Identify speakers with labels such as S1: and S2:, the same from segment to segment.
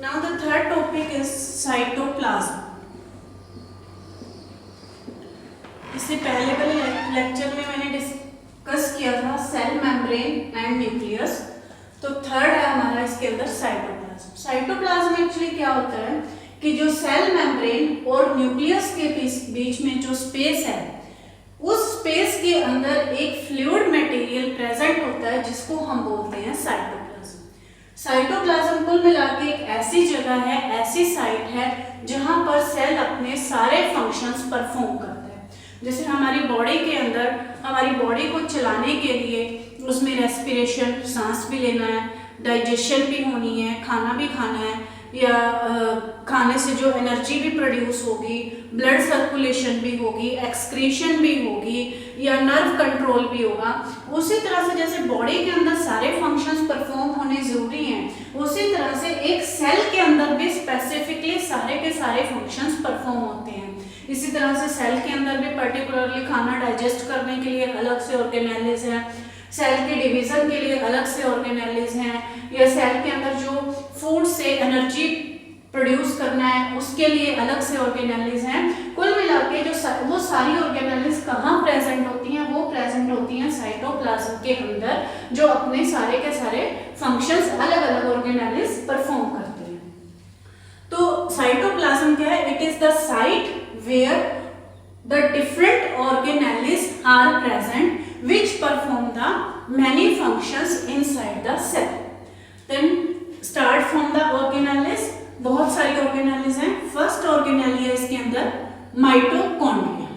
S1: Now the third topic is cytoplasm. इससे पहले वाले लेक्चर में मैंने डिस्कस किया था सेल मेम्ब्रेन एंड न्यूक्लियस। तो थर्ड है हमारा इसके अंदर साइटोप्लाज्म। साइटोप्लाज्म एक्चुअली क्या होता है कि जो सेल मेम्ब्रेन और न्यूक्लियस के बीच में जो स्पेस है, उस स्पेस के अंदर एक फ्लूइड मटेरियल प्रेजेंट होता है जिसको हम बोलते हैं साइटोप्लाज्म। साइटोप्लाज्म कुल मिला के एक ऐसी जगह है, ऐसी साइट है जहां पर सेल अपने सारे फंक्शंस परफॉर्म करता है। जैसे हमारी बॉडी के अंदर हमारी बॉडी को चलाने के लिए उसमें रेस्पिरेशन, सांस भी लेना है, डाइजेशन भी होनी है, खाना भी खाना है, या खाने से जो एनर्जी भी प्रोड्यूस होगी, ब्लड सर्कुलेशन भी होगी, एक्सक्रीशन भी होगी, या नर्व कंट्रोल भी होगा। उसी तरह से जैसे बॉडी के अंदर सारे फंक्शंस परफॉर्म होने जरूरी हैं, उसी तरह से एक सेल के अंदर भी स्पेसिफिकली सारे के सारे फंक्शंस परफॉर्म होते हैं। इसी तरह से सेल के अंदर भी पर्टिकुलरली खाना डाइजेस्ट करने के लिए अलग से ऑर्गेनेल्स हैं, सेल के डिवीजन के लिए अलग से ऑर्गेनेल्स हैं, या सेल के अंदर जो फूड से एनर्जी प्रोड्यूस करना है उसके लिए अलग से ऑर्गेनेल्स हैं। कुल मिला के जो वो सारी ऑर्गेनेल्स कहाँ प्रेजेंट होती हैं, वो प्रेजेंट होती हैं साइटोप्लाज्म के अंदर, जो अपने सारे के सारे फंक्शंस अलग अलग ऑर्गेनेल्स परफॉर्म करते हैं। तो साइटोप्लाज्म क्या है? It is the site where the different organelles are present which perform the many functions inside the cell. Then start from the organelles. बहुत सारी organelles हैं। फर्स्ट organelle है इसके अंदर mitochondria.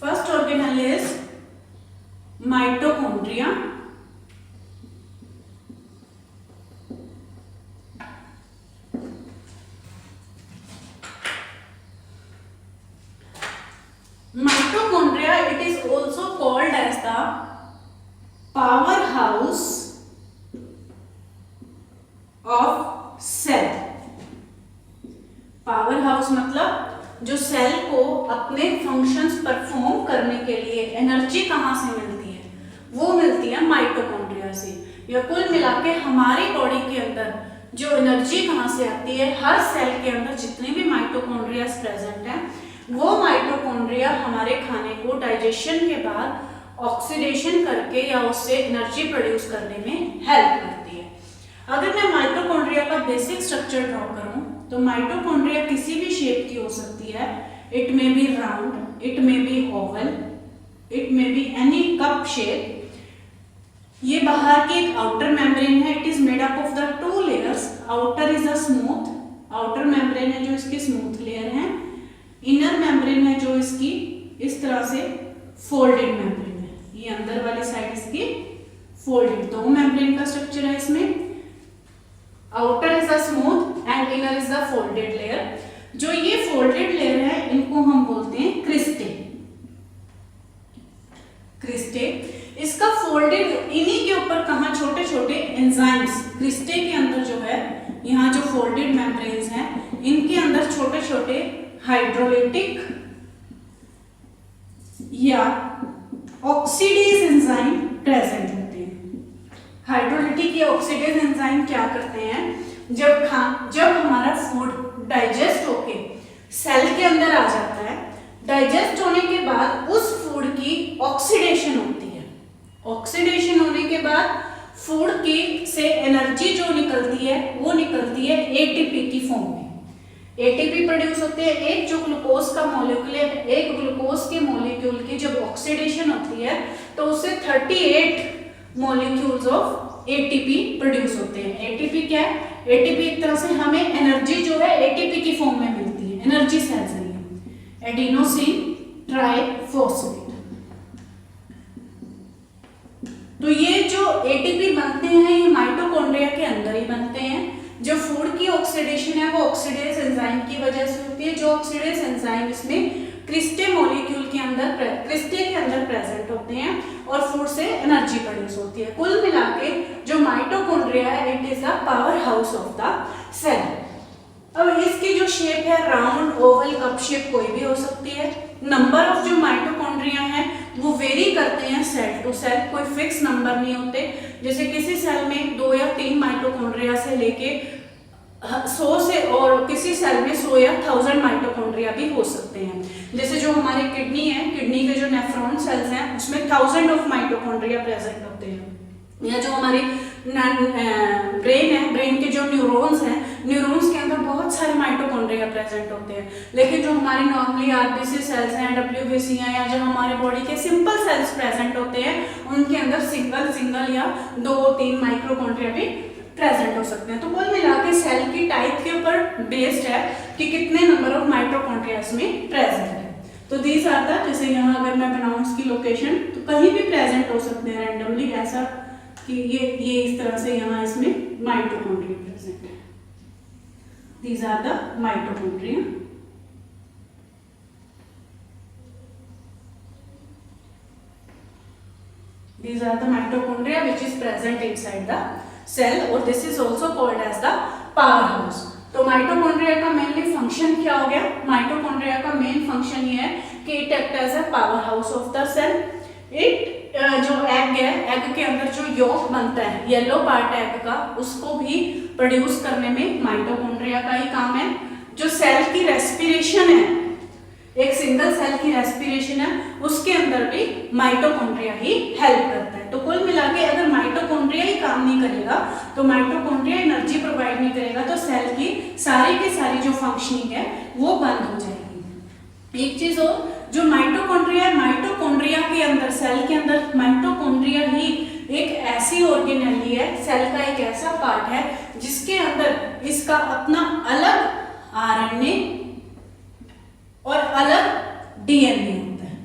S1: First organelle is mitochondria. Mitochondria, it is also called as the powerhouse of cell. Powerhouse मतलब जो cell को अपने फंक्शंस परफॉर्म करने के लिए एनर्जी कहाँ से मिलती है, वो मिलती है माइटोकॉन्ड्रिया से। या कुल मिला के हमारी बॉडी के अंदर जो एनर्जी कहाँ से आती है, हर सेल के अंदर जितने भी माइटोकॉन्ड्रिया प्रेजेंट हैं, वो माइटोकॉन्ड्रिया हमारे खाने को डाइजेशन के बाद ऑक्सीडेशन करके या उससे एनर्जी प्रोड्यूस करने में हेल्प करती है। अगर मैं माइटोकॉन्ड्रिया का बेसिक स्ट्रक्चर ड्रॉ करूं तो माइटोकॉन्ड्रिया किसी भी शेप की हो सकती है। It may be round, it may be oval, it may be any cup shape. ये बाहर की एक आउटर मेम्ब्रेन है। It is made up of the two layers. Outer is a smooth, outer membrane है जो इसकी स्मूथ लेयर है। Inner membrane है जो इसकी इस तरह से फोल्डेड मेम्ब्रेन है। ये अंदर वाली साइड इसकी फोल्डेड, दो मेम्ब्रेन का स्ट्रक्चर है इसमें। Outer is the smooth and inner is the folded layer. जो ये फोल्डेड लेयर है इनको हम बोलते हैं क्रिस्टे। क्रिस्टे इसका फोल्डेड, इन्हीं के ऊपर कहाँ छोटे छोटे एंजाइम्स, क्रिस्टे के अंदर जो है, यहाँ जो फोल्डेड मेम्ब्रेन्स हैं इनके अंदर छोटे छोटे हाइड्रोलिटिक या ऑक्सीडेज एंजाइम प्रेजेंट होते हैं। हाइड्रोलिटिक या ऑक्सीडेज एंजाइम क्या करते हैं, जब हमारा फूड डाइजेस्ट होके सेल के अंदर आ जाता है, डाइजेस्ट होने के बाद उस फूड की ऑक्सीडेशन होती है। ऑक्सीडेशन होने के बाद फूड की से एनर्जी जो निकलती है वो निकलती है एटीपी की फॉर्म में। एटीपी प्रोड्यूस होते हैं। एक जो ग्लूकोज का मॉलिक्यूल है, एक ग्लूकोज के मॉलिक्यूल की जब ऑक्सीडेशन होती है तो उससे 38 मॉलिक्यूल्स ऑफ एटीपी प्रोड्यूस होते हैं। एटीपी क्या है? एटीपी एक तरह से हमें एनर्जी जो है एटीपी की फॉर्म में मिलती है, एनर्जी सेल्स है ये, एडिनोसिन ट्राइफॉस्फेट। तो ये जो एटीपी बनते हैं ये माइटोकॉन्ड्रिया के अंदर ही बनते हैं। जो फूड की ऑक्सीडेशन है वो ऑक्सीडेज एंजाइम की वजह से होती है। जो ऑक्सीडेज एंजाइम इसमें क्रिस्टे मॉलिक्यूल के अंदर, क्रिस्टे के अंदर प्रेजेंट होते हैं और फूड से एनर्जी प्रोड्यूस होती है। कुल मिला के जो माइटोकॉन्ड्रिया है it is the power house of the cell. अब इसकी जो शेप है राउंड, ओवल, कप शेप कोई भी हो सकती है। नंबर ऑफ जो माइटोकॉन्ड्रिया है वो वेरी वेरी करते हैं सेल टू सेल, कोई फिक्स नंबर नहीं होते। जैसे किसी सेल में 2 या 3 माइटोकॉन्ड्रिया से लेके 100 से, और किसी सेल में 100 या 1000 माइटोकॉन्ड्रिया भी हो सकते हैं। जैसे जो हमारी किडनी है, किडनी के जो नेफ्रॉन सेल्स हैं उसमें 1000 ऑफ माइटोकॉन्ड्रिया प्रेजेंट होते हैं। या जो हमारी ब्रेन है, ब्रेन के जो न्यूरॉन्स हैं, न्यूरॉन्स के अंदर बहुत सारे माइटोकॉन्ड्रिया प्रेजेंट होते हैं। लेकिन जो हमारी नॉर्मली आरबीसी सेल्स हैं, डब्ल्यूबीसी हैं, या जो हमारे बॉडी के सिंपल सेल्स प्रेजेंट होते हैं, उनके अंदर सिंगल या 2-3 माइटोकॉन्ड्रिया भी प्रेजेंट हो सकते हैं। तो कुल मिला के सेल की टाइप के ऊपर बेस्ड है कि कितने नंबर ऑफ माइटोकॉन्ड्रिया इसमें प्रेजेंट है। तो दीज आर द, जैसे यहाँ अगर मैं बनाऊँ इसकी लोकेशन, तो कहीं भी प्रेजेंट हो सकते हैं रैंडमली, ऐसा कि ये इस तरह से यहाँ इसमें माइटोकॉन्ड्रिया प्रेजेंट है। These are the mitochondria. These are the mitochondria which is present inside the cell, और this is also called as the powerhouse। तो माइटोकॉन्ड्रिया का मेनली फंक्शन क्या हो गया? माइटोकॉन्ड्रिया का मेन फंक्शन ये है कि it act as a power house of the cell. It जो एग है, एग के अंदर जो यॉक बनता है, येलो पार्ट एग का, उसको भी प्रोड्यूस करने में माइटोकॉन्ड्रिया का ही काम है। जो सेल की रेस्पिरेशन है, एक सिंगल सेल की रेस्पिरेशन है, उसके अंदर भी माइटोकॉन्ड्रिया ही हेल्प करता है। तो कुल मिला के अगर माइटोकॉन्ड्रिया ही काम नहीं करेगा, तो माइटोकॉन्ड्रिया एनर्जी प्रोवाइड नहीं करेगा, तो सेल की सारी जो फंक्शनिंग है वो बंद हो जाएगी। एक चीज और, जो माइटोकॉन्ड्रिया के अंदर, सेल के अंदर माइटोकॉन्ड्रिया ही एक ऐसी ऑर्गेनेली है, सेल का एक ऐसा पार्ट है जिसके अंदर इसका अपना अलग आरएनए और अलग डीएनए होता है।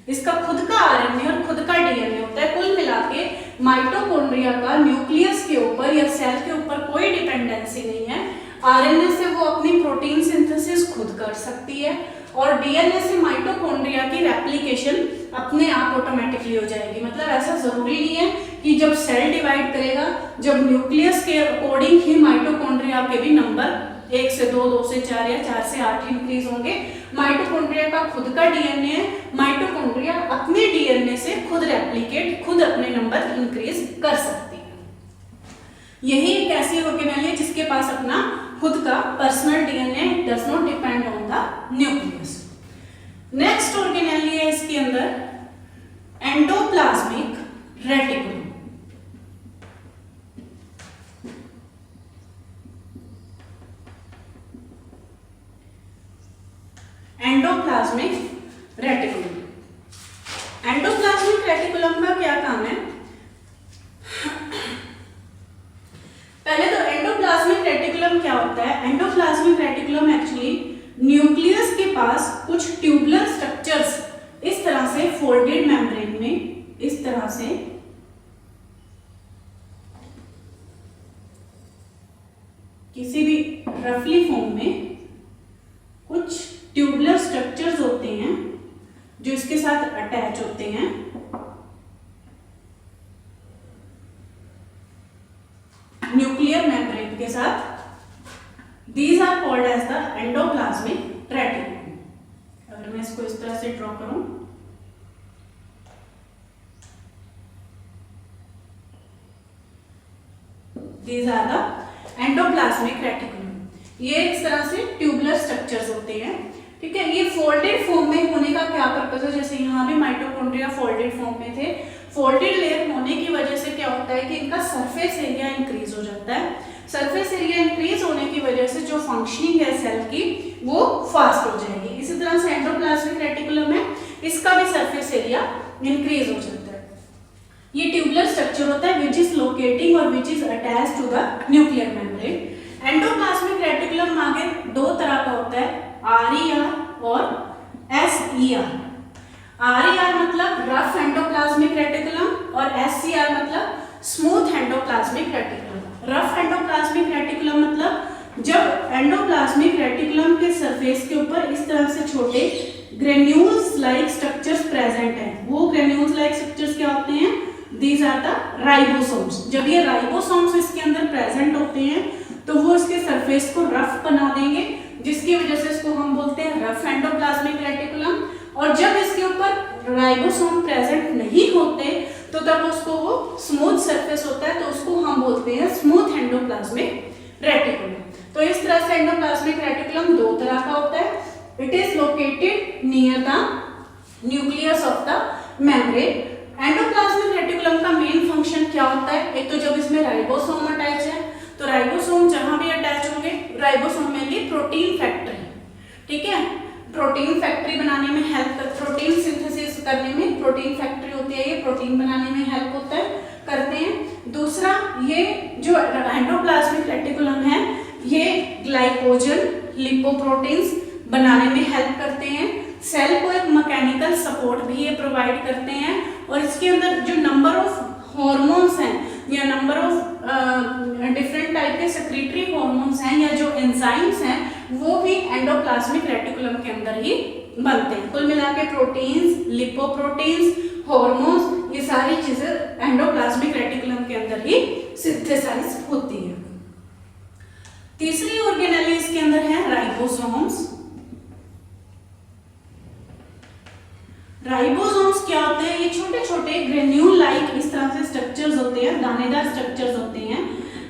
S1: इसका खुद का आरएनए और खुद का डीएनए होता है। कुल मिला के माइटोकॉन्ड्रिया का न्यूक्लियस के ऊपर या सेल के ऊपर कोई डिपेंडेंसी नहीं है। आरएनए से वो अपनी प्रोटीन सिंथेसिस खुद कर सकती है, और डीएनए से माइटोकॉन्ड्रिया की रेप्लिकेशन अपने आप ऑटोमेटिकली हो जाएगी। मतलब ऐसा जरूरी नहीं है कि जब सेल डिवाइड करेगा, जब न्यूक्लियस के अकॉर्डिंग ही माइटोकॉन्ड्रिया के भी नंबर 1 से 2, 2 से 4 या 4 से 8 इंक्रीज होंगे। माइटोकॉन्ड्रिया का खुद का डीएनए है, माइटोकॉन्ड्रिया अपने डीएनए से खुद रेप्लिकेट, खुद अपने नंबर इंक्रीज कर सकती है। यही एक ऐसी ऑर्गेनेल है जिसके पास अपना खुद का personal DNA does not depend on the nucleus. Next organelle है इसके अंदर endoplasmic reticulum. Endoplasmic reticulum, endoplasmic reticulum का क्या काम है? पहले तो एंडोप्लाज्मिक रेटिकुलम क्या होता है? एंडोप्लाज्मिक रेटिकुलम एक्चुअली न्यूक्लियस के पास कुछ ट्यूबुलर स्ट्रक्चर्स इस तरह से फोल्डेड मेम्ब्रेन में, इस तरह से किसी भी रफली फॉर्म में कुछ ट्यूबुलर स्ट्रक्चर्स होते हैं जो इसके साथ अटैच होते हैं। न्यूक्लियर मेम्ब्रेन के साथ। These are called as the endoplasmic reticulum. अगर मैं इसको इस तरह से ड्रॉ करूं, these are the endoplasmic reticulum. ये इस तरह से ट्यूबुलर स्ट्रक्चर्स होते हैं, ठीक है। ये फोल्डेड फॉर्म में होने का क्या पर्पस है? जैसे यहाँ भी माइटोकॉन्ड्रिया फोल्डेड फॉर्म में थे। फोल्डेड लेयर होने की वजह से क्या होता है कि इनका सरफेस एरिया इंक्रीज हो जाता है। सरफेस एरिया इंक्रीज होने की वजह से जो फंक्शनिंग है सेल की वो फास्ट हो जाएगी। इसी तरह से एंडोप्लाज्मिक रेटिकुलम है, इसका भी सरफेस एरिया इंक्रीज हो जाता है। ये ट्यूबुलर स्ट्रक्चर होता है विच इज लोकेटिंग और which is attached to the nuclear membrane. Endoplasmic reticulum आगे दो तरह का होता है, RER और SER। RER मतलब रफ एंडोप्लाज्मिक रेटिकुलम और SER मतलब smooth endoplasmic reticulum. Rough endoplasmic reticulum मतलब जब एंडोप्लाज्मिक रेटिकुलम के सरफेस के ऊपर इस तरह से छोटे ग्रेन्यूल्स लाइक स्ट्रक्चर्स प्रेजेंट हैं। वो ग्रेन्यूल्स लाइक स्ट्रक्चर्स क्या होते हैं? These are the ribosomes. जब ये राइबोसोम्स इसके अंदर प्रेजेंट होते हैं तो वो इसके सरफेस को रफ बना देंगे, जिसकी वजह से इसको हम बोलते हैं रफ एंडोप्लाज्मिक रेटिकुलम। और जब इसके ऊपर राइबोसोम प्रेजेंट नहीं होते तो तब उसको वो स्मूथ सरफेस होता है, तो उसको हम बोलते हैं स्मूथ एंडोप्लाज्मिक रेटिकुलम। तो इस तरह से एंडोप्लाज्मिक रेटिकुलम दो तरह का होता है। It is located near the nucleus of the membrane. Endoplasmic reticulum का मेन फंक्शन क्या होता है? एक तो जब इसमें राइबोसोम अटैच है, तो राइबोसोम जहां भी अटैच होंगे, राइबोसोम मेनली प्रोटीन फैक्ट्री, ठीक है, प्रोटीन फैक्ट्री बनाने में हेल्प कर, प्रोटीन सिंथेसिस करने में प्रोटीन फैक्ट्री होती है, ये प्रोटीन बनाने में हेल्प होता है, करते हैं। दूसरा, ये जो एंडोप्लाज्मिक रेटिकुलम है ये ग्लाइकोजन लिपोप्रोटीन्स बनाने में हेल्प करते हैं। सेल को एक मैकेनिकल सपोर्ट भी ये प्रोवाइड करते हैं, और इसके अंदर जो नंबर ऑफ हॉर्मोन्स हैं या नंबर ऑफ डिफरेंट टाइप के सेक्रेटरी हॉर्मोन्स हैं या जो एंजाइम्स हैं वो भी एंडोप्लाज्मिक रेटिकुलम के अंदर ही बनते हैं। कुल मिला के प्रोटीन्स, लिपोप्रोटीन्स, हॉर्मोन्स, ये सारी चीजें एंडोप्लाज्मिक रेटिकुलम के अंदर ही सिंथेसाइज होती है। तीसरी ऑर्गेनेली इसके अंदर है राइबोसोम्स। राइबोसोम्स क्या होते हैं? ये छोटे छोटे ग्रेन्यूल लाइक इस तरह से स्ट्रक्चर्स होते हैं, दानेदार स्ट्रक्चर्स होते हैं।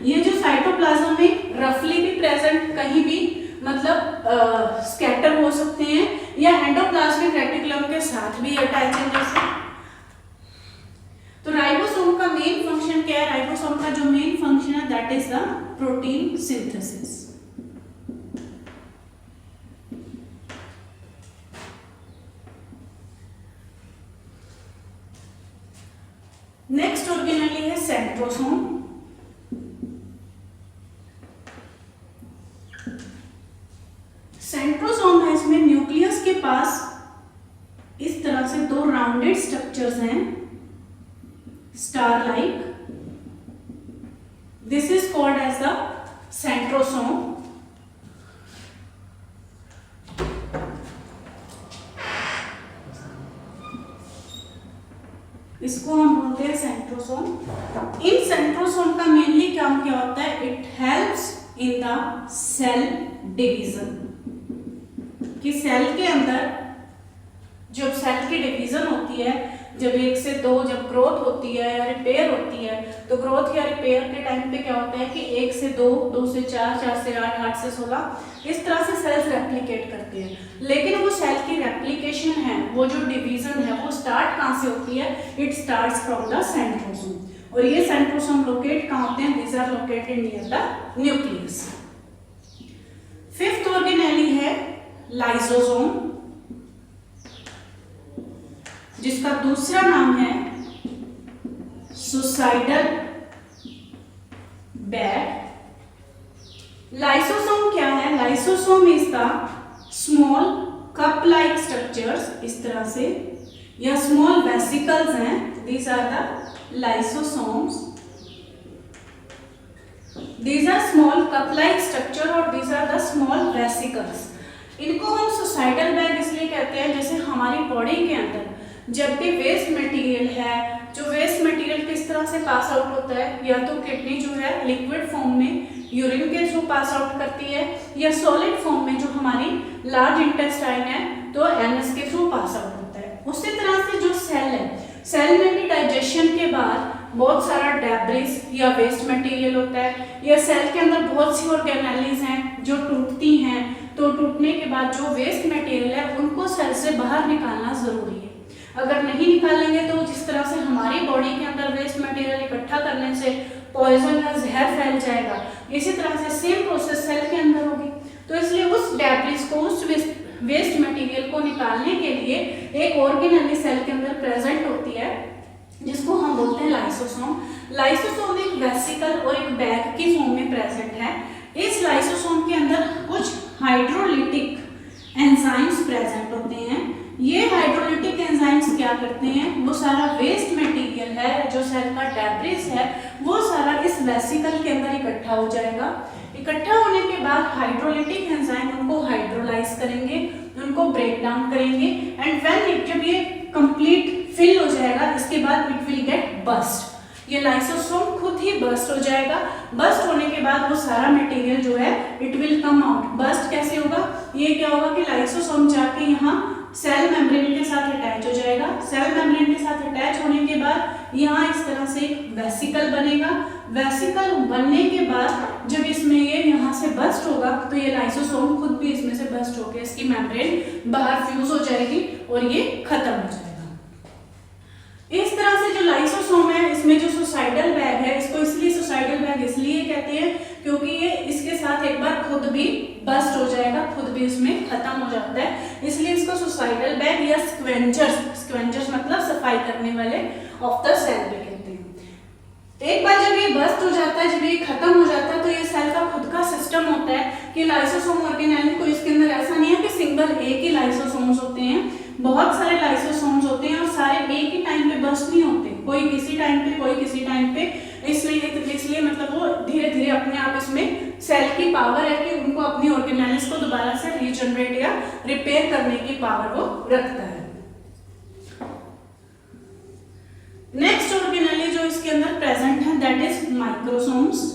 S1: ये जो साइटोप्लाज्म में रफली भी प्रेजेंट, कहीं भी मतलब स्कैटर हो सकते हैं, या एंडोप्लाज्मिक रेटिकुलम के साथ भी अटैच है जैसे। तो राइबोसोम का मेन फंक्शन क्या है? राइबोसोम का जो मेन फंक्शन है that is the protein synthesis. Next organelle है सेंट्रोसोम। सेंट्रोसोम है, इसमें न्यूक्लियस के पास इस तरह से दो राउंडेड स्ट्रक्चर्स हैं, star like. This is called as the centrosome. इसको हम बोलते हैं सेंट्रोसोम। इन सेंट्रोसोम का मेनली काम क्या होता है? It helps in the cell division, कि सेल के अंदर जब सेल की डिवीजन होती है, जब 1 से 2 जब ग्रोथ होती है या रिपेयर होती है, तो ग्रोथ या रिपेयर के टाइम पे क्या होता है कि 1 से 2, 2 से 4, 4 से 8, 8 से 16 इस तरह से सेल्स रेप्लिकेट करती है। लेकिन वो सेल की रेप्लिकेशन है, वो जो डिवीजन है, वो स्टार्ट कहाँ से होती है? It starts from the centrosome. और ये सेंट्रोसोम लोकेट कहाँ होते हैं? These are located near the nucleus. Fifth organelle है लाइसोसोम, जिसका दूसरा नाम है सुसाइडल बेड। लाइसोसोम क्या है? Lysosome is the small cup like structures, इस तरह से, या स्मॉल वेसिकल्स हैं, these are the lysosomes. These are small cup like structure और these are the small vesicles. इनको हम सुसाइडल बैग इसलिए कहते हैं, जैसे हमारी बॉडी के अंदर जब भी वेस्ट मटेरियल है, जो वेस्ट मटेरियल किस तरह से पास आउट होता है, या तो किडनी जो है लिक्विड फॉर्म में यूरिन के थ्रू पास आउट करती है, या सॉलिड फॉर्म में जो हमारी लार्ज इंटेस्टाइन है तो एनएस के थ्रू पास आउट होता है। उसी तरह से जो सेल है, सेल में भी डाइजेशन के बाद बहुत सारा डेब्रिस या वेस्ट मटेरियल होता है, या सेल के अंदर बहुत सी ऑर्गेनेलीज हैं जो टूटती हैं, तो टूटने के बाद जो वेस्ट मटेरियल है उनको सेल से बाहर निकालना जरूरी है। अगर नहीं निकालेंगे तो जिस तरह से हमारी बॉडी के अंदर वेस्ट मटेरियल इकट्ठा करने से पॉइजन या जहर फैल जाएगा, इसी तरह से सेम प्रोसेस सेल के अंदर होगी। तो इसलिए उस डेब्रिस को, उस वेस्ट मटेरियल को निकालने के लिए एक ऑर्गेनेली सेल के अंदर प्रेजेंट होती है, जिसको हम बोलते हैं लाइसोसोम। लाइसोसोम एक वेसिकल और एक बैग की फॉर्म में प्रेजेंट है। इस लाइसोसोम के अंदर कुछ हाइड्रोलिटिक एंजाइम्स प्रेजेंट होते हैं। ये हाइड्रोलिटिक एंजाइम्स क्या करते हैं? वो सारा वेस्ट मटेरियल है, जो सेल का डेब्रिस है, वो सारा इस वेसिकल के अंदर इकट्ठा हो जाएगा। इकट्ठा होने के बाद हाइड्रोलिटिक एंजाइम उनको हाइड्रोलाइज करेंगे, उनको ब्रेक डाउन करेंगे, एंड व्हेन जब ये कंप्लीट फिल हो जाएगा, इसके बाद इट विल गेट बस्ट। ये लाइसोसोम खुद ही बस्ट हो जाएगा। बस्ट होने के बाद वो सारा मटेरियल जो है it will come out. Burst कैसे होगा? ये क्या होगा कि लाइसोसोम जाके यहाँ सेल मेम्ब्रेन के साथ अटैच हो जाएगा। सेल मेम्ब्रेन के साथ अटैच होने के बाद यहाँ इस तरह से एक वेसिकल बनेगा। वेसिकल बनने के बाद जब इसमें ये यहाँ से बस्ट होगा तो ये लाइसोसोम खुद भी इसमें से बस्ट होकर इसकी मेम्ब्रेन बाहर फ्यूज हो जाएगी और ये खत्म हो जाएगा। इस तरह से जो लाइसोसोम है इसमें जो सुसाइडल बैग है, इसको इसलिए सुसाइडल बैग इसलिए कहते हैं क्योंकि ये इसके साथ एक बार खुद भी बस्ट हो जाएगा, खुद भी इसमें खत्म हो जाता है, इसलिए इसको सुसाइडल बैग या स्क्वेंजर्स मतलब सफाई करने वाले ऑफ द सेल भी कहते हैं। एक बार जब ये बस्ट हो जाता है, जब ये खत्म हो जाता है तो ये सेल का खुद का सिस्टम होता है कि लाइसोसोम ऑर्गेनेल को इसके अंदर ऐसा नहीं है कि सिंगल एक ही लाइसोसोम्स होते हैं, बहुत सारे लाइसोसोम्स होते हैं और सारे एक ही टाइम पे बस्ट नहीं होते, कोई किसी टाइम पे कोई किसी टाइम पे, इसलिए मतलब वो धीरे धीरे अपने आप इसमें सेल की पावर है कि उनको अपनी ऑर्गेनेल्स को दोबारा से रीजनरेट या रिपेयर करने की पावर वो रखता है। नेक्स्ट ऑर्गेनेल जो इसके अंदर प्रेजेंट है दैट इज माइक्रोसोम्स।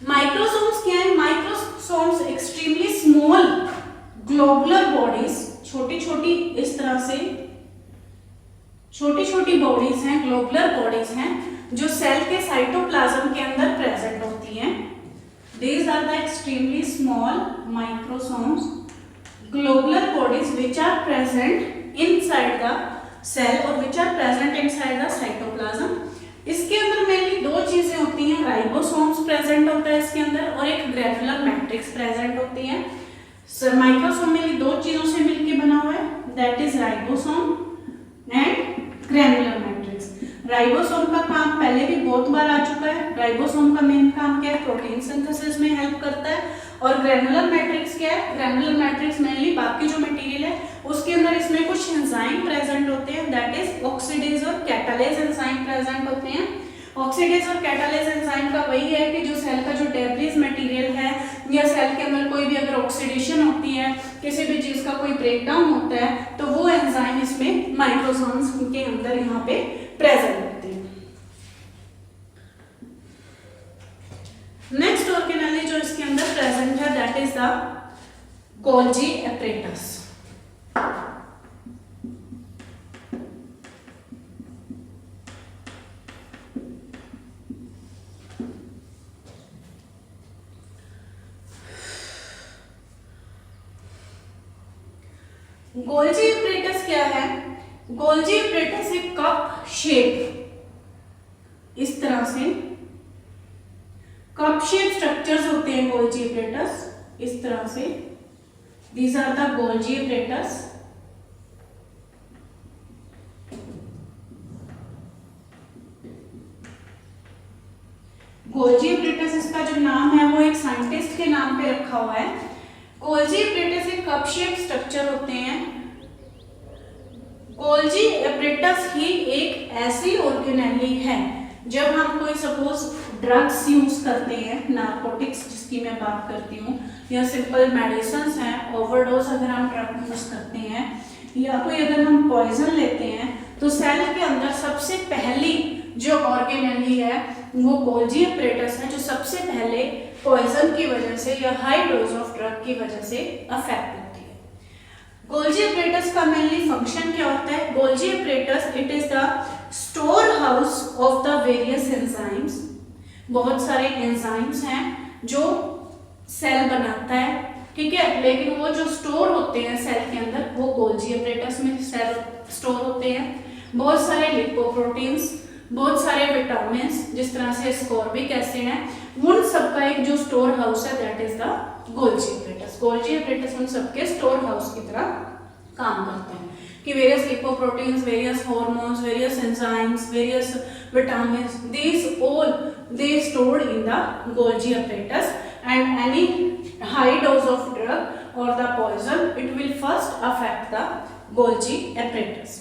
S1: माइक्रोसोम्स क्या है? Microsomes extremely small globular bodies, छोटी छोटी इस तरह से छोटी छोटी बॉडीज हैं, ग्लोबुलर बॉडीज हैं जो सेल के साइटोप्लाज्म के अंदर प्रेजेंट होती हैं। These are the extremely small microsomes, globular bodies which are present inside the cell or which are present inside the cytoplasm. इसके अंदर मेनली दो चीजें होती हैं, राइबोसोम्स प्रेजेंट होता है इसके अंदर और एक ग्रेनुलर मैट्रिक्स प्रेजेंट होती है। माइक्रोसोम मेनली दो चीजों से मिलकर बना हुआ है, that is ribosome and granular matrix. Ribosome का काम पहले भी बहुत बार आ चुका है। राइबोसोम का मेन काम क्या है? प्रोटीन सिंथेसिस में हेल्प करता है। और ग्रेनुलर मैट्रिक्स क्या है? ग्रेनुलर मैट्रिक्स मेनली बाकी जो मटेरियल है उसके अंदर इसमें कुछ एंजाइम प्रेजेंट होते हैं, दैट इज ऑक्सीडेज और कैटालेज एंजाइम प्रेजेंट होते हैं। ऑक्सीडेज और कैटालेज एंजाइम का वही है कि जो सेल का जो डेब्रिस मटेरियल है या सेल के अंदर कोई भी अगर ऑक्सीडेशन होती है, किसी भी चीज का कोई ब्रेकडाउन होता है तो वो एंजाइम इसमें माइक्रोसोम्स के अंदर यहाँ पे प्रेजेंट होते हैं। नेक्स्ट ऑर्गेनेल जो इसके अंदर प्रेजेंट है that is the Golgi apparatus. Golgi apparatus क्या है? गोल्जी एपरेटस एक कप शेप, इस तरह से कप शेप स्ट्रक्चर्स होते हैं गोल्जी एपरेटस, इस तरह से। These are the Golgi apparatus. Golgi apparatus इसका जो नाम है वो एक साइंटिस्ट के नाम पे रखा हुआ है। गोल्जी एपरेटस एक कप शेप स्ट्रक्चर होते हैं। गोल्जी एपरेटस ही एक ऐसी ऑर्गेनेली है जब हम कोई सपोज ड्रग्स यूज करते हैं, नार्कोटिक्स जिसकी मैं बात करती हूँ, या सिंपल मेडिसिन हैं, ओवरडोज अगर हम ड्रग यूज करते हैं या कोई अगर हम पॉइजन लेते हैं तो सेल के अंदर सबसे पहली जो ऑर्गेनेली है वो गोल्जी एपरेटस है, जो सबसे पहले पॉइजन की वजह से या हाई डोज ऑफ ड्रग की वजह से अफेक्ट होती है। गोल्जी एपरेटस का मेनली फंक्शन क्या होता है? Golgi apparatus it is the store house of the various enzymes. बहुत सारे एंजाइम्स हैं जो सेल बनाता है, ठीक है, लेकिन वो जो स्टोर होते हैं सेल के अंदर वो गोल्जी एपरेटस में सेल स्टोर होते हैं। बहुत सारे लिपोप्रोटीन्स, बहुत सारे विटामिन जिस तरह से एस्कॉर्बिक एसिड है, उन सबका एक जो स्टोर हाउस है that is the Golgi apparatus. Golgi apparatus उन सबके स्टोर हाउस की तरह काम करते हैं कि various lipoproteins, various hormones, various enzymes, various vitamin, these all they stored in the Golgi apparatus, and any high dose of drug or the poison it will first affect the Golgi apparatus.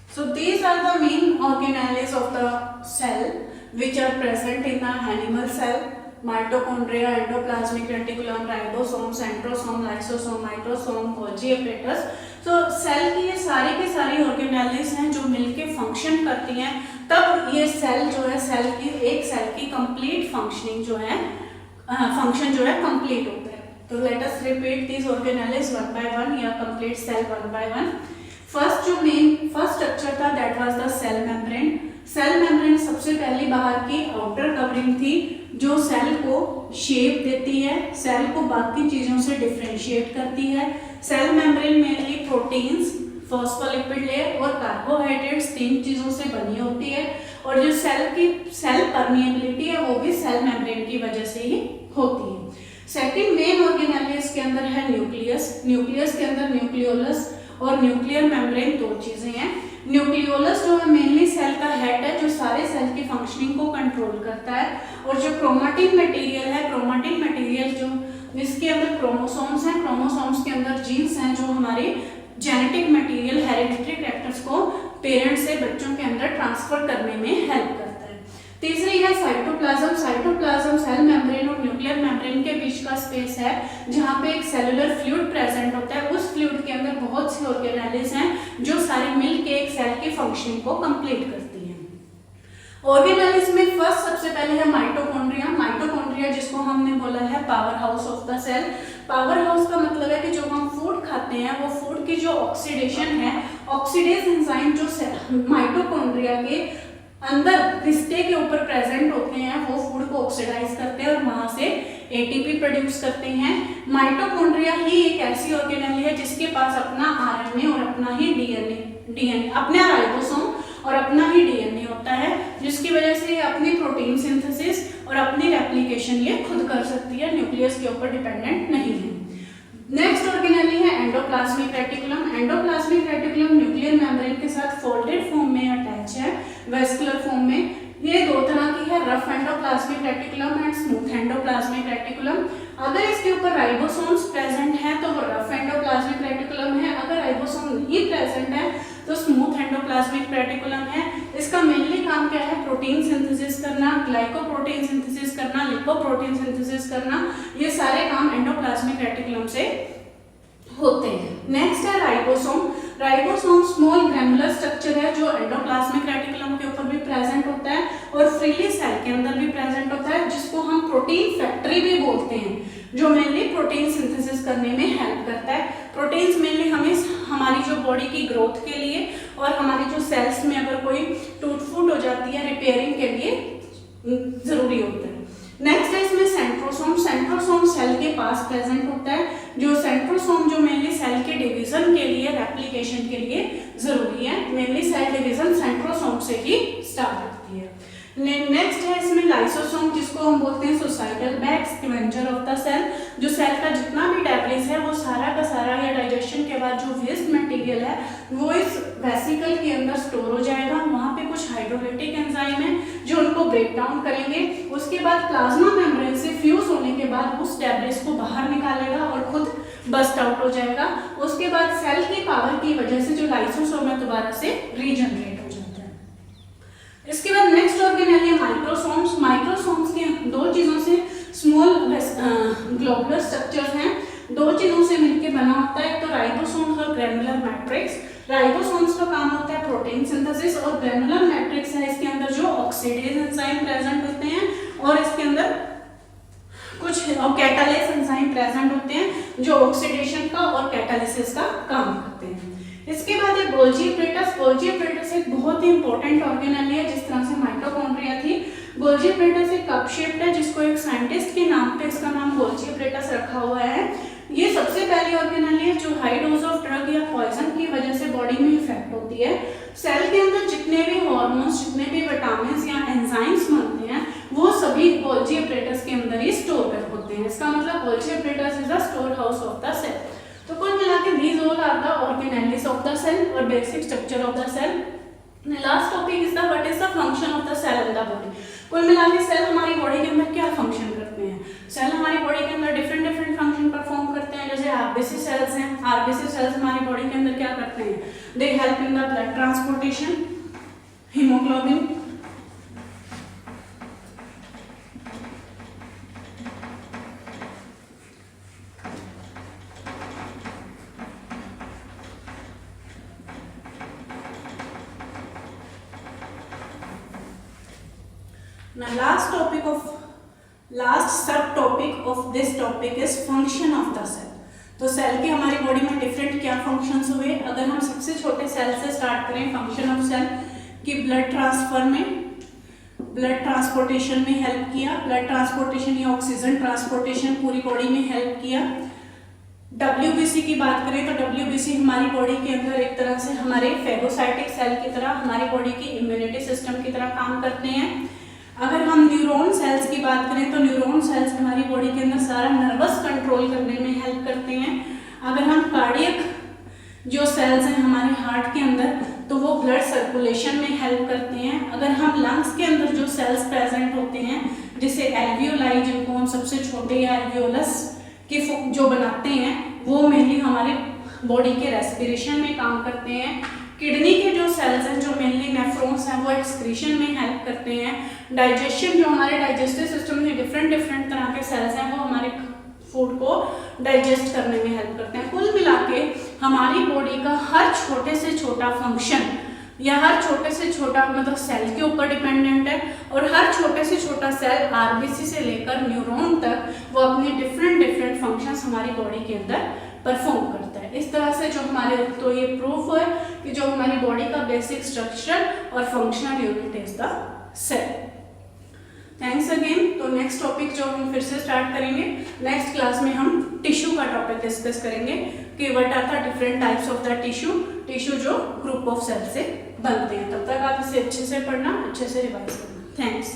S1: So these are the main organelles of the cell which are present in the animal cell. Mitochondria, endoplasmic reticulum, ribosome, centrosome, lysosome, mitosome, Golgi apparatus. तो cell की ये सारी की सारी organelles हैं जो मिलके function करती हैं, तब ये सेल जो है, सेल की एक सेल की कंप्लीट फंक्शनिंग जो है, फंक्शन जो है कंप्लीट होता है। तो let us repeat this organelles one by one या complete cell one by one. First structure था that was the cell membrane. Cell membrane सबसे पहली बाहर की आउटर कवरिंग थी जो सेल को शेप देती है, सेल को बाकी चीजों से डिफरेंशिएट करती है। Cell membrane mainly proteins, phospholipid layer और कार्बोहाइड्रेट्स, तीन चीजों से बनी होती है। और जो सेल परमिएबिलिटी है वो भी सेल मेम्ब्रेन की वजह से ही होती है। सेकंड मेन ऑर्गेनेल इसके अंदर है न्यूक्लियस। न्यूक्लियस के अंदर न्यूक्लियोलस और न्यूक्लियर मेम्ब्रेन दो चीजें हैं। न्यूक्लियोलस जो है मेनली सेल का हेड है जो सारे सेल की फंक्शनिंग को कंट्रोल करता है। और जो क्रोमैटिन मटेरियल है, क्रोमैटिन मटेरियल जो इसके अंदर क्रोमोसोम्स हैं, क्रोमोसोम्स के अंदर जीन्स हैं जो हमारी जेनेटिक मटेरियल, हेरिडिटरी कैरेक्टर्स को पेरेंट्स से बच्चों के अंदर ट्रांसफर करने में हेल्प करता है। तीसरी है साइटोप्लाज्म। साइटोप्लाज्म सेल मेम्ब्रेन और न्यूक्लियर मेम्ब्रेन के बीच का स्पेस है जहाँ पे एक सेलुलर फ्लूइड प्रेजेंट होता है। उस फ्लूइड के अंदर बहुत सी ऑर्गेनेल्स हैं जो सारे मिलके एक सेल की फंक्शनिंग को कंप्लीट करती हैं। ऑर्गेनेल्स में फर्स्ट सबसे पहले है माइटोकॉन्ड्रिया। माइटोकॉन्ड्रिया जिसको हमने बोला है power house of the cell. Power house का मतलब है कि जो हम फूड खाते हैं वो फूड की जो ऑक्सीडेशन है, ऑक्सीडेज एंजाइम जो माइटोकॉन्ड्रिया के अंदर रिश्ते के ऊपर प्रेजेंट होते हैं वो फूड को ऑक्सीडाइज करते हैं और वहां से एटीपी प्रोड्यूस करते हैं। माइटोकॉन्ड्रिया ही एक ऐसी ऑर्गेनेल है जिसके पास अपना आरएनए और अपना ही डीएनए अपना राइबोसोम और अपना ही डीएनए होता है, जिसकी वजह से ये अपनी प्रोटीन सिंथेसिस और अपनी रेप्लिकेशन ये खुद कर सकती है, न्यूक्लियस के ऊपर डिपेंडेंट नहीं है। नेक्स्ट ऑर्गेनेल है endoplasmic reticulum. Endoplasmic reticulum nuclear membrane के साथ फोल्डेड फॉर्म में अटैच है, वेस्कुलर फॉर्म में। ये दो तरह की है, rough endoplasmic reticulum and smooth endoplasmic reticulum. अगर इसके ऊपर राइबोसोम्स प्रेजेंट है तो वो रफ एंडोप्लाज्मिक रेटिकुलम है, अगर राइबोसोम नहीं प्रेजेंट है तो स्मूथ एंडोप्लाज्मिक रेटिकुलम है। इसका मेनली काम क्या है? प्रोटीन सिंथेसिस करना, ग्लाइकोप्रोटीन सिंथेसिस करना, लिपोप्रोटीन सिंथेसिस करना, ये सारे काम एंडोप्लाज्मिक रेटिकुलम से होते हैं। नेक्स्ट है ribosome. Ribosome small granular structure है जो एंडोप्लाज्मिक रेटिकुलम के ऊपर भी प्रेजेंट होता है और फ्रीली सेल के अंदर भी प्रेजेंट होता है, जिसको हम प्रोटीन फैक्ट्री भी बोलते हैं, जो मेनली प्रोटीन सिंथेसिस करने में हेल्प करता है। प्रोटीन्स मेनली हमें हमारी जो बॉडी की ग्रोथ के लिए और हमारी जो सेल्स में अगर कोई टूट फूट हो जाती है रिपेयरिंग के लिए जरूरी होता है। नेक्स्ट है इसमें सेंट्रोसोम। सेंट्रोसोम सेल के पास प्रेजेंट होता है, जो सेंट्रोसोम जो मेनली सेल के डिवीजन के लिए, रेप्लिकेशन के लिए जरूरी है। मेनली सेल डिवीजन सेंट्रोसोम से ही स्टार्ट होती है। नेक्स्ट है इसमें लाइसोसोम, जिसको हम बोलते हैं suicidal bag scavenger of the cell. जो सेल का जितना भी डेब्रिस है वो सारा का सारा या डाइजेशन के बाद जो वेस्ट मटेरियल है वो इस वेसिकल के अंदर स्टोर हो जाएगा। वहाँ पे कुछ हाइड्रोलाइटिक एंजाइम है जो उनको ब्रेक डाउन करेंगे। उसके बाद प्लाज्मा मेम्ब्रेन से फ्यूज होने के बाद उस डेब्रिस को बाहर निकालेगा और खुद बस्ट आउट हो जाएगा। उसके बाद सेल की पावर की वजह से जो लाइसोसोम है दोबारा से रीजनरेट हो जाता है। इसके बाद नेक्स्ट ऑर्गेनेल है माइक्रोसोम्स। माइक्रोसोम्स के दो चीजों से स्मॉल ग्लोबुलर स्ट्रक्चर्स हैं, दो चीजों से मिलकर बना होता है, तो राइबोसोम्स और ग्रैनुलर मैट्रिक्स। राइबोसोम्स का काम होता है प्रोटीन सिंथेसिस और ग्रैनुलर मैट्रिक्स है इसके अंदर जो ऑक्सीडेज एंजाइम प्रेजेंट होते हैं और इसके अंदर कुछ कैटालिस एंजाइम प्रेजेंट होते हैं जो ऑक्सीडेशन का और कैटालिसिस का काम करते हैं। इसके बाद है गोल्जी एपरेटस। गोल्जी एपरेटस एक बहुत ही इंपॉर्टेंट ऑर्गेनेल है, जिस तरह से माइटोकॉन्ड्रिया थी। गोल्जी एपरेटस एक कप शेप्ड है जिसको एक साइंटिस्ट के नाम पे इसका नाम गोल्जी एपरेटस रखा हुआ है। ये सबसे पहली ऑर्गेनेल है जो हाई डोज ऑफ ड्रग या पॉइजन की वजह से बॉडी में इफेक्ट होती है। सेल के अंदर जितने भी हार्मोन्स, जितने भी विटामिन या एंजाइम्स बनते हैं वो सभी गोल्जी एपरेटस के अंदर ही स्टोर कर होते हैं। इसका मतलब Golgi apparatus is the store house of the cell. तो कुल मिला के these all are the organelles of the cell और basic structure of the cell. The last topic is the what is the function of the cell in the body. कुल मिला के cell हमारी body के अंदर क्या फंक्शन करते हैं? सेल हमारी बॉडी के अंदर डिफरेंट फंक्शन परफॉर्म करते हैं। जैसे आरबीसी सेल्स हैं, आरबीसी सेल्स हमारी बॉडी के अंदर क्या करते हैं? They help in the blood transportation, haemoglobin Now last सब topic of this topic is function of the cell. तो सेल के हमारी बॉडी में डिफरेंट क्या फंक्शंस हुए, अगर हम सबसे छोटे सेल से स्टार्ट करें, फंक्शन ऑफ सेल कि ब्लड ट्रांसफर में, ब्लड ट्रांसपोर्टेशन में हेल्प किया, ब्लड ट्रांसपोर्टेशन या ऑक्सीजन ट्रांसपोर्टेशन पूरी बॉडी में हेल्प किया। WBC की बात करें तो WBC हमारी बॉडी के अंदर एक तरह से हमारे फेगोसाइटिक सेल की तरह हमारी बॉडी की इम्यूनिटी सिस्टम की तरह काम करते हैं। अगर हम न्यूरॉन सेल्स की बात करें तो न्यूरॉन सेल्स हमारी बॉडी के अंदर सारा नर्वस कंट्रोल करने में हेल्प करते हैं। अगर हम कार्डियक जो सेल्स हैं हमारे हार्ट के अंदर तो वो ब्लड सर्कुलेशन में हेल्प करते हैं। अगर हम लंग्स के अंदर जो सेल्स प्रेजेंट होते हैं जैसे एल्वियोलाई, जिनको हम सबसे छोटे या एल्वियोलस के जो बनाते हैं, वो मेनली हमारे बॉडी के रेस्पिरेशन में काम करते हैं। किडनी के जो सेल्स हैं जो मेनली नेफ्रॉन्स हैं वो एक्सक्रीशन में हेल्प करते हैं। डाइजेशन, जो हमारे डाइजेस्टिव सिस्टम में डिफरेंट तरह के सेल्स हैं वो हमारे फूड को डाइजेस्ट करने में हेल्प करते हैं। कुल मिला के हमारी बॉडी का हर छोटे से छोटा फंक्शन या हर छोटे से छोटा मतलब सेल के ऊपर डिपेंडेंट है, और हर छोटे से छोटा सेल आरबीसी से लेकर न्यूरॉन तक वो अपने डिफरेंट फंक्शंस हमारी बॉडी के अंदर परफॉर्म करता है। इस तरह से जो हमारे तो ये प्रूफ है कि जो हमारी बॉडी का बेसिक स्ट्रक्चर और functional unit is the cell. Thanks again. तो नेक्स्ट टॉपिक जो हम फिर से स्टार्ट करेंगे, नेक्स्ट क्लास में हम टिश्यू का टॉपिक डिस्कस करेंगे कि what are the different types of the tissue जो ग्रुप ऑफ सेल से बनते हैं। तब तक आप इसे अच्छे से पढ़ना, अच्छे से रिवाइज करना। थैंक्स।